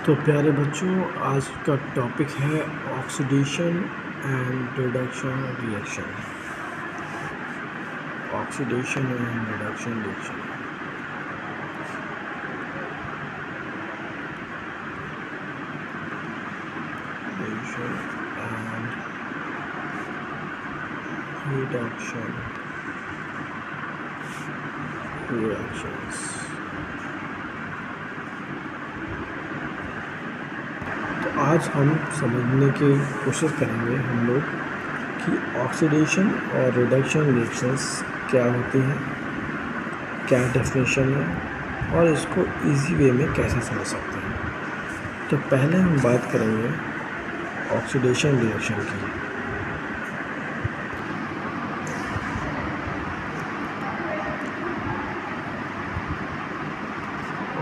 तो प्यारे बच्चों, आज का टॉपिक है oxidation and reduction reaction. Oxidation and reduction reaction. Reduction reactions. तो आज हम समझने की कोशिश करेंगे हम लोग कि ऑक्सीडेशन और रिडक्शन रिएक्शंस क्या होती हैं, क्या डेफिनेशन है और इसको इजी वे में कैसे समझ सकते हैं। तो पहले हम बात करेंगे ऑक्सीडेशन रिएक्शन की।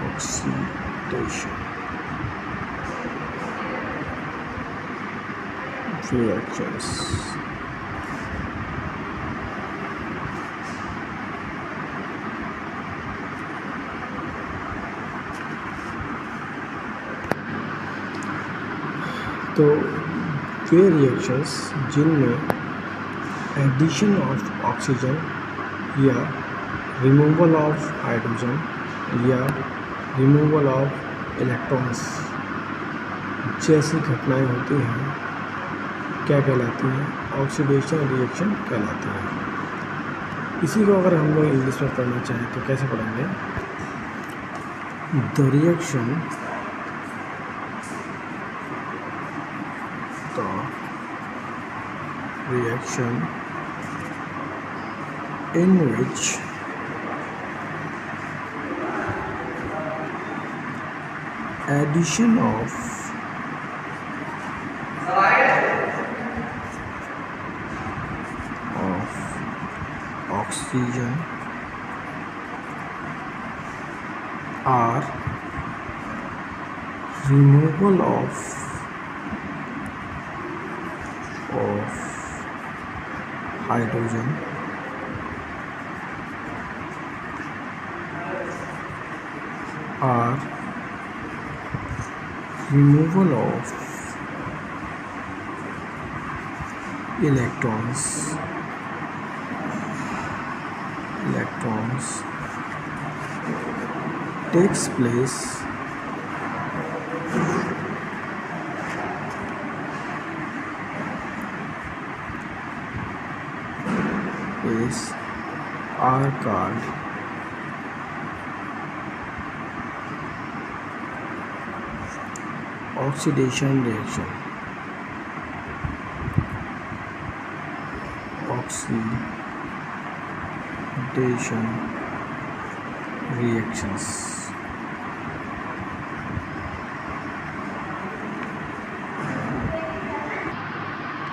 Oxidation reactions. तो वे रिएक्शंस जिनमें एडिशन ऑफ ऑक्सीजन या रिमूवल ऑफ हाइड्रोजन या रिमूवल ऑफ इलेक्ट्रॉन्स जैसी घटनाएं होती हैं क्या कहलाती हैं? ऑक्सीडेशन रिएक्शन कहलाती हैं। इसी को अगर हम लोग इंग्लिश में पढ़ना चाहें तो कैसे पढ़ेंगे? The reaction in which addition of oxygen or removal of hydrogen or removal of electrons takes place are called oxidation reaction. Oxidation reactions.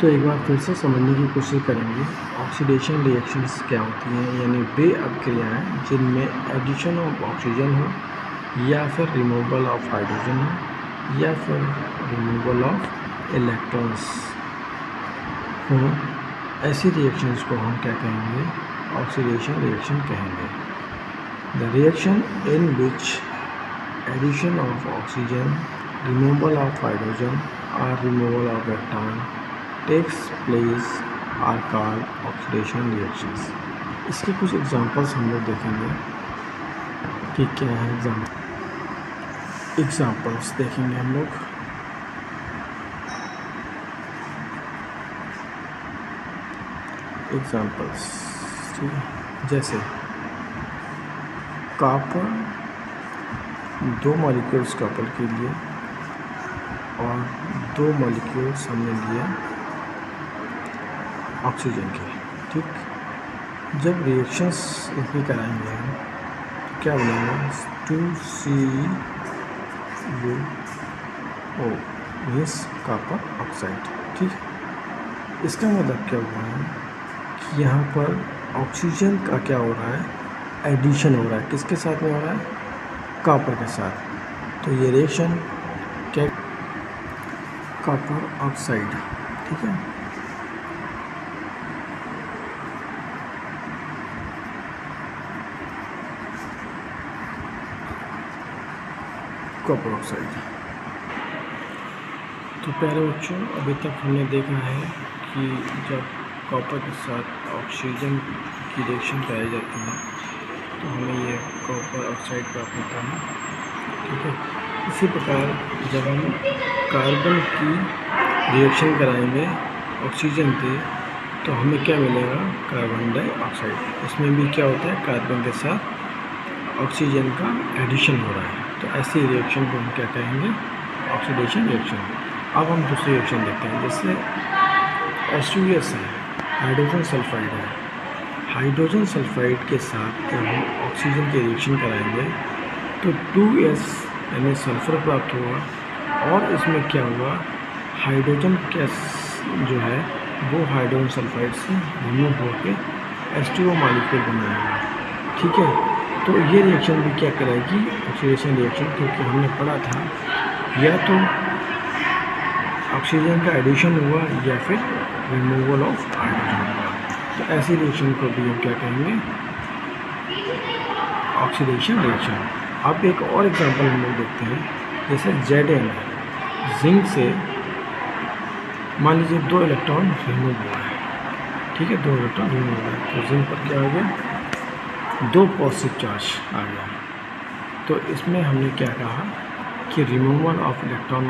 तो एक बार फिर से समझने की कोशिश करेंगे ऑक्सीडेशन रिएक्शंस क्या होती हैं, यानी वे अभिक्रियाएं जिनमें एडिशन ऑफ ऑक्सीजन हो या फिर रिमूवल ऑफ हाइड्रोजन हो या फिर रिमूवल ऑफ इलेक्ट्रॉन्स हो। ऐसी रिएक्शंस को हम क्या कहेंगे? ऑक्सीडेशन रिएक्शन कहेंगे। The reaction in which addition of oxygen, removal of hydrogen और removal of electron takes place are called oxidation reactions. इसके कुछ एग्जांपल्स हम लोग देखेंगे कि क्या है। एग्जांपल्स देखेंगे हम लोग। एग्जांपल्स ठीक है, जैसे कॉपर, 2 मॉलिक्यूल्स कॉपर के लिए और 2 मॉलिक्यूल्स हमने लिया ऑक्सीजन के। ठीक, जब रिएक्शंस इतनी कराएंगे हम तो क्या बनेगा? 2CuO means copper oxide. ठीक, इसका मतलब क्या हुआ है कि यहाँ पर ऑक्सीजन का क्या हो रहा है? एडिशन हो रहा है। किसके साथ में हो रहा है? कॉपर के साथ। तो ये रिएक्शन क्या? Copper oxide. ठीक है, कॉपर ऑक्साइड। तो प्यारे बच्चों, अभी तक हमने देखा है कि जब कॉपर के साथ ऑक्सीजन की रिएक्शन कराई जाती है तो हमें ये कॉपर ऑक्साइड प्राप्त होता है। ठीक है, इसी प्रकार जब हम कार्बन की रिएक्शन कराएंगे ऑक्सीजन पे तो हमें क्या मिलेगा? Carbon dioxide. इसमें भी क्या होता है? कार्बन के साथ ऑक्सीजन का एडिशन हो रहा है। तो ऐसी रिएक्शन को हम क्या कहेंगे? Oxidation reaction. अब हम दूसरी रिएक्शन देखते हैं, जैसे H2S है, हाइड्रोजन सल्फाइड है। हाइड्रोजन सल्फाइड के साथ जब हम ऑक्सीजन की रिएक्शन कराएंगे तो 2S यानी सल्फर प्राप्त होगा और इसमें क्या हुआ? हाइड्रोजन गैस जो है वो हाइड्रोजन सल्फाइड से रिमूव होकर H2O मॉलिक्यूल बनाएगा। ठीक है, तो ये रिएक्शन भी क्या कराएगी? ऑक्सीडेशन रिएक्शन, क्योंकि हमने पढ़ा था या तो ऑक्सीजन का एडिशन हुआ या फिर रिमूवल ऑफ हाइड्रोजन हुआ। तो ऐसी रिएक्शन को भी हम क्या कहेंगे? Oxidation reaction. अब एक और एग्जांपल हम लोग देखते हैं, जैसे Zn है, जिंक से मान लीजिए 2 इलेक्ट्रॉन रिमूव हुआ है। ठीक है, 2 इलेक्ट्रॉन रिमूव हुआ है तो जिंक पर क्या हो गया? 2 पॉजिटिव चार्ज आ गया। तो इसमें हमने क्या कहा कि removal of electron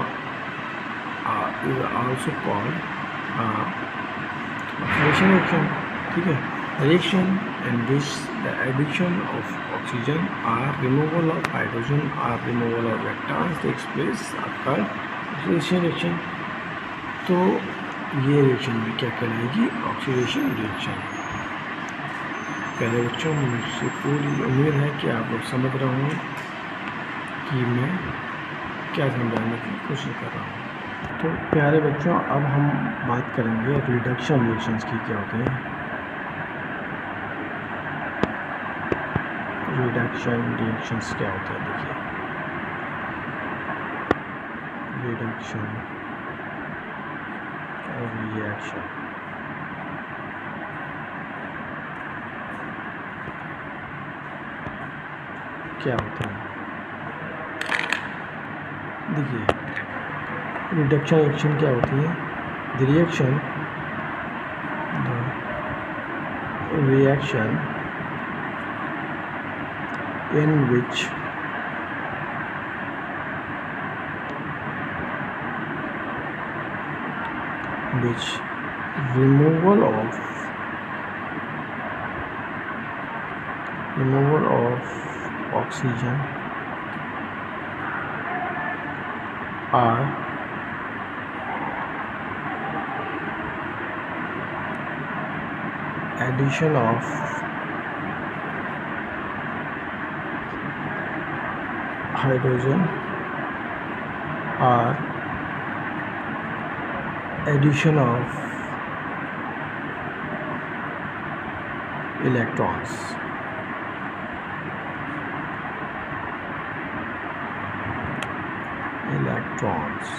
is also called oxidation reaction. ठीक है, reaction in which the addition of oxygen or removal of hydrogen or removal of electrons takes place are called oxidation reaction. तो ये रिएक्शन भी क्या कहलाएगी? Oxidation reaction. पहले बच्चों, मुझसे पूरी उम्मीद है कि आप लोग समझ रहे होंगे कि मैं क्या समझाने की कोशिश कर रहा हूँ। तो प्यारे बच्चों, अब हम बात करेंगे रिडक्शन रिएक्शंस की। क्या होते हैं रिडक्शन रिएक्शंस? क्या होते हैं देखिए, रिडक्शन रिएक्शन क्या होते हैं? देखिए, रिडक्शन रिएक्शन क्या होती है? The reaction in which removal of oxygen or addition of hydrogen or addition of electrons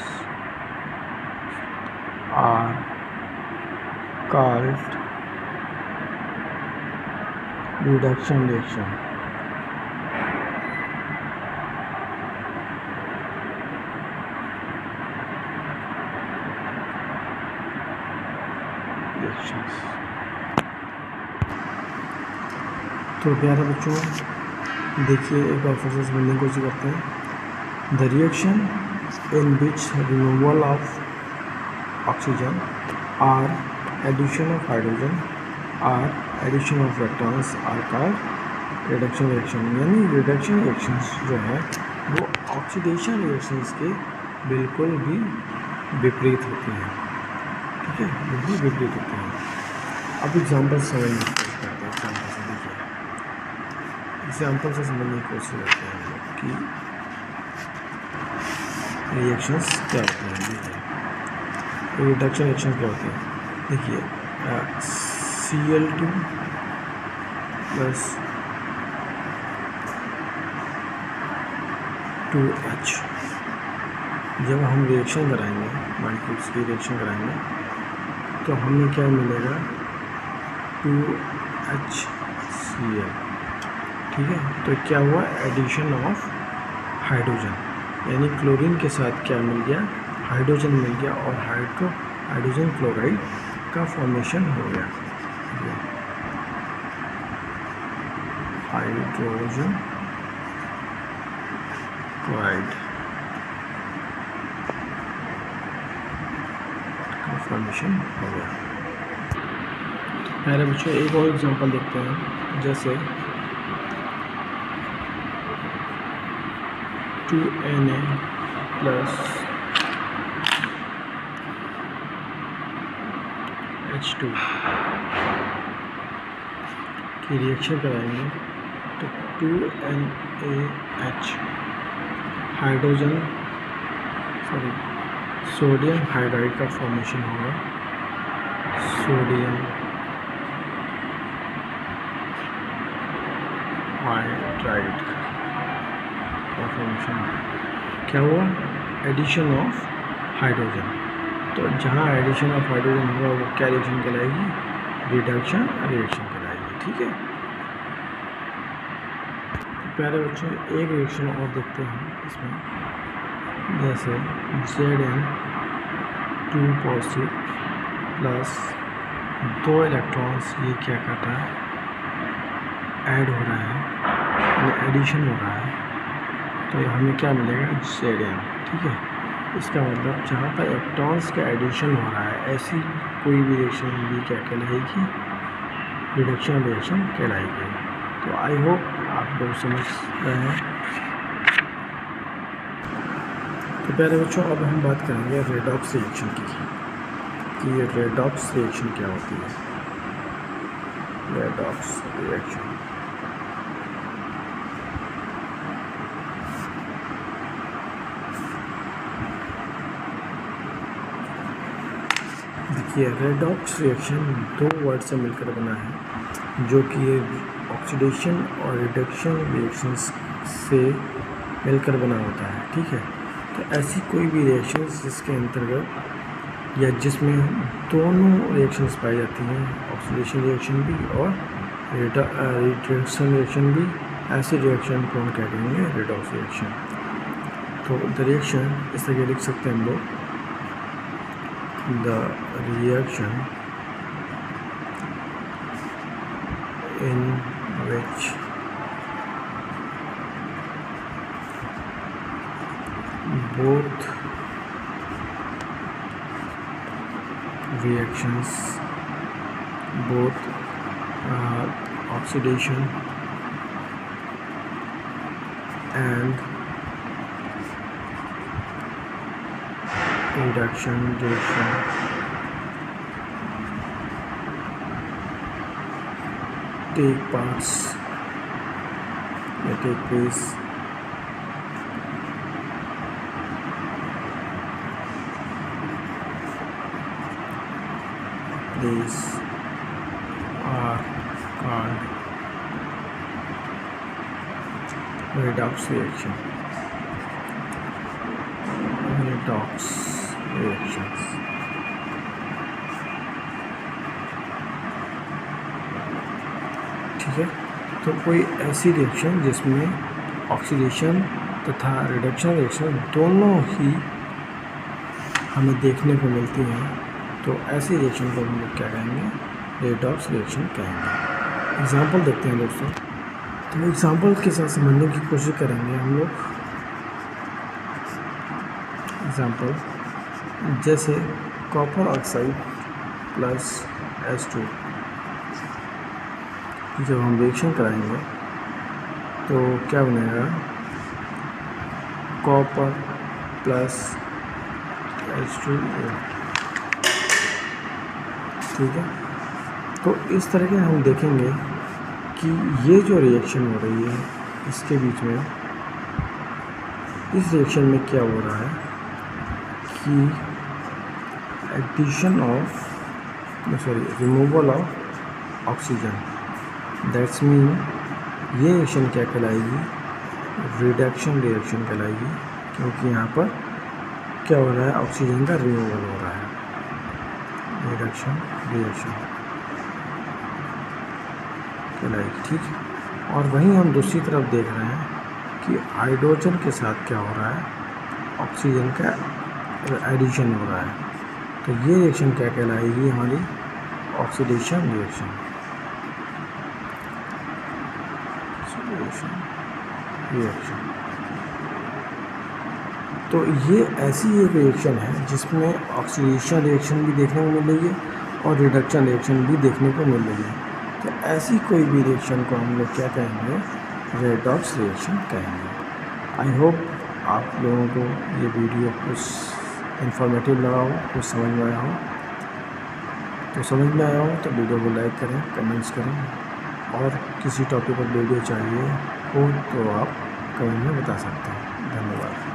are called reduction reaction. तो प्यारे बच्चों, देखिए एक बार फिर से समझने की कोशिश करते हैं। The reaction in which removal of oxygen और एडिशन ऑफ हाइड्रोजन और addition of electrons are called reduction reaction. यानी रिडक्शन रिएक्शंस जो है वो ऑक्सीडेशन रिएक्शंस के बिल्कुल भी विपरीत होती हैं। ठीक है, बिल्कुल विपरीत होती हैं। अब एग्जाम्पल समझने की कोशिश करते हैं। एग्जाम्पल से समझने की कोशिश करते हैं कि रिएक्शंस क्या होते हैं। देखिए, रिडक्शन रिएक्शन क्या होती है? देखिए, Cl2 प्लस 2H जब हम रिएक्शन कराएंगे, मॉलिक्यूल्स की रिएक्शन कराएंगे तो हमें क्या मिलेगा? 2HCl। ठीक है, तो क्या हुआ? एडिशन ऑफ हाइड्रोजन, यानी क्लोरीन के साथ क्या मिल गया? हाइड्रोजन मिल गया और हाइड्रोजन क्लोराइड का फॉर्मेशन हो गया। हाइड्रोजन क्लोराइड का फॉर्मेशन हो गया। पहले बच्चों एक और एग्जांपल देखते हैं, जैसे 2Na प्लस H2 की रिएक्शन कराएंगे तो 2NaH सोडियम हाइड्राइड का फॉर्मेशन होगा। सोडियम हाइड्राइड का फॉर्मेशन क्या हुआ? Addition of hydrogen. तो जहाँ एडिशन ऑफ हाइड्रोजन होगा वो क्या रिएक्शन कहलाएगी? रिडक्शन रिएक्शन कहलाएगी। ठीक है, प्यारे बच्चों एक रिएक्शन और देखते हैं इसमें, जैसे Zn2 पॉजिटिव प्लस 2 इलेक्ट्रॉन्स ये क्या करता है? ऐड हो रहा है, यानी एडिशन हो रहा है। तो हमें क्या मिलेगा? Zn। ठीक है, इसका मतलब जहाँ पर इलेक्ट्रॉन्स का एडिशन हो रहा है ऐसी कोई भी रिएक्शन भी क्या कहलाएगी? रिडक्शन रिएक्शन कहलाएगी। तो आई होप आप लोग समझ रहे हैं। तो प्यारे बच्चों अब हम बात करेंगे रेडॉक्स रिएक्शन की, कि ये रेडॉक्स रिएक्शन क्या होती है। रेडॉक्स रिएक्शन देखिए, रेडॉक्स रिएक्शन दो वर्ड से मिलकर बना है, जो कि ऑक्सीडेशन और रिडक्शन रिएक्शंस से मिलकर बना होता है। ठीक है, तो ऐसी कोई भी रिएक्शंस जिसके अंतर्गत या जिसमें दोनों रिएक्शंस पाई जाती हैं, ऑक्सीडेशन रिएक्शन भी और रिडक्शन रिएक्शन भी, ऐसी रिएक्शन को हम क्या कहेंगे? Redox reaction. तो द रिएक्शन इस तरह लिख सकते हैं हम लोग, the reaction in which both reactions, both oxidation and reduction reaction take place are called redox reaction. Redox reactions. ठीक है, तो कोई ऐसी रिएक्शन जिसमें ऑक्सीडेशन तथा रिडक्शन रिएक्शन दोनों ही हमें देखने को मिलती हैं, तो ऐसी रिएक्शन को हम लोग क्या कहेंगे? रेडॉक्स रिएक्शन कहेंगे। एग्जांपल देखते हैं दोस्तों। तो एग्जांपल के साथ समझने की कोशिश करेंगे हम लोग। एग्जांपल जैसे कॉपर ऑक्साइड प्लस H2 जब हम रिएक्शन कराएंगे तो क्या बनेगा? Copper plus H2O। ठीक है, तो इस तरह के हम देखेंगे कि ये जो रिएक्शन हो रही है इसके बीच में, इस रिएक्शन में क्या हो रहा है कि addition of removal of oxygen. That's mean ये रिएक्शन क्या कहलाएगी? रिडक्शन रिएक्शन कहलाएगी, क्योंकि यहाँ पर क्या हो रहा है? ऑक्सीजन का रिमूवल हो रहा है। रिडक्शन रिएक्शन कहलाएगी। ठीक है, और वहीं हम दूसरी तरफ देख रहे हैं कि हाइड्रोजन के साथ क्या हो रहा है? ऑक्सीजन का एडिशन हो रहा है। तो ये रिएक्शन क्या कहलाएगी? हमारी ऑक्सीडेशन रिएक्शन। रिएक्शन तो ये ऐसी एक रिएक्शन है जिसमें ऑक्सीडेशन रिएक्शन भी देखने को मिल रही है और रिडक्शन रिएक्शन भी देखने को मिल रही है। तो ऐसी कोई भी रिएक्शन को हम लोग क्या कहेंगे? रेडॉक्स रिएक्शन कहेंगे। आई होप आप लोगों को ये वीडियो कुछ इन्फॉर्मेटिव लगा हो, कुछ समझ में आया हो। तो समझ में आया हो तो वीडियो को लाइक करें, कमेंट्स करें, और किसी टॉपिक पर वीडियो चाहिए हो तो आप कमेंट में बता सकते हैं। धन्यवाद।